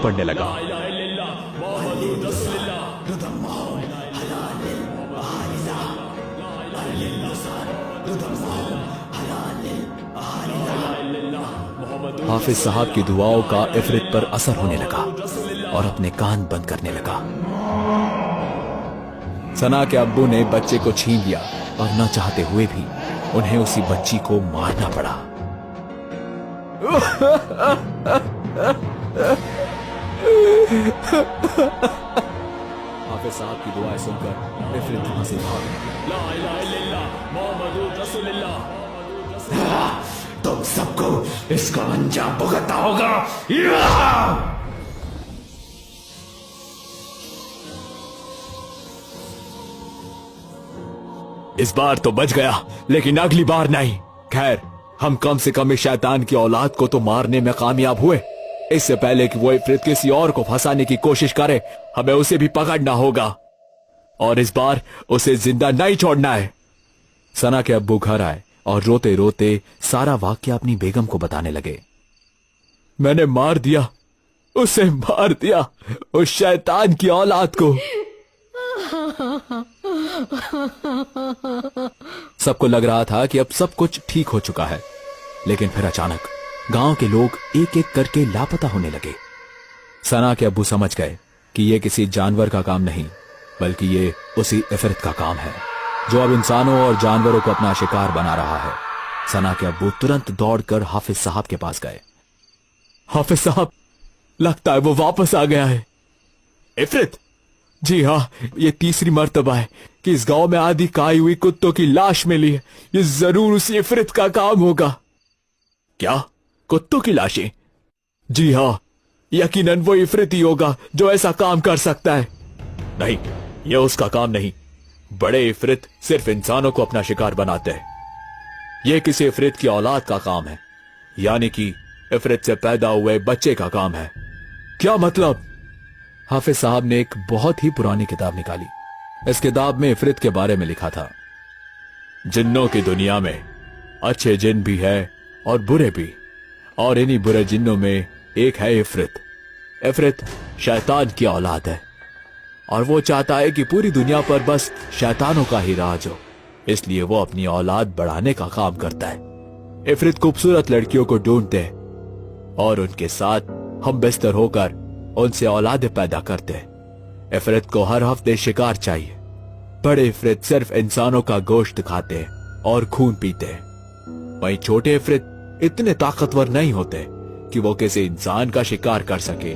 पड़ने लगा। हाफिज साहब की दुआओं का इफरित पर असर होने लगा और अपने कान बंद करने लगा। सना के अब्बू ने बच्चे को छीन लिया और न चाहते हुए भी उन्हें उसी बच्ची को मारना पड़ा। हाफिज साहब की दुआएं सुनकर इफरित वहां से भाग गया। तुम सबको इसका अंजाम भुगतना होगा। इस बार तो बच गया, लेकिन अगली बार नहीं। खैर, हम कम से कम इस शैतान की औलाद को तो मारने में कामयाब हुए। इससे पहले कि वो इफरित किसी और को फंसाने की कोशिश करे, हमें उसे भी पकड़ना होगा और इस बार उसे जिंदा नहीं छोड़ना है। सना के अब्बू घर आए और रोते रोते सारा वाकया अपनी बेगम को बताने लगे। मैंने मार दिया, उसे मार दिया, उस शैतान की औलाद को। सबको लग रहा था कि अब सब कुछ ठीक हो चुका है, लेकिन फिर अचानक गांव के लोग एक एक करके लापता होने लगे। सना के अब्बू समझ गए कि ये किसी जानवर का काम नहीं, बल्कि ये उसी इफरित का काम है जो अब इंसानों और जानवरों को अपना शिकार बना रहा है। सना के अब्बू तुरंत दौड़कर हाफिज साहब के पास गए। हाफिज साहब, लगता है वो वापस आ गया है। इफरित? जी हाँ, ये तीसरी मर्तबा है कि इस गांव में आधी खाई हुई कुत्तों की लाश मिली है। ये जरूर उसी इफरित का काम होगा। क्या? कुत्तों की लाशें? जी हाँ, यकीनन वो इफरित ही होगा जो ऐसा काम कर सकता है। नहीं, ये उसका काम नहीं। बड़े इफरित सिर्फ इंसानों को अपना शिकार बनाते हैं। यह किसी इफरित की औलाद का काम है, यानी कि इफरित से पैदा हुए बच्चे का काम है। क्या मतलब? हाफिज साहब ने एक बहुत ही पुरानी किताब निकाली। इस किताब में इफरित के बारे में लिखा था, जिन्नों की दुनिया में अच्छे जिन भी है और बुरे भी, और इन्हीं बुरे जिन्नों में एक है इफरित। इफरित शैतान की औलाद है और वो चाहता है कि पूरी दुनिया पर बस शैतानों का ही राज हो, इसलिए वो अपनी औलाद बढ़ाने का काम करता है। इफरित खूबसूरत लड़कियों को ढूंढते हैं और उनके साथ हम बिस्तर होकर उनसे औलादे पैदा करते हैं। इफरित को हर हफ्ते शिकार चाहिए। बड़े इफरित सिर्फ इंसानों का गोश्त खाते हैं और खून पीते हैं। वहीं छोटे इफरित इतने ताकतवर नहीं होते कि वो किसी इंसान का शिकार कर सके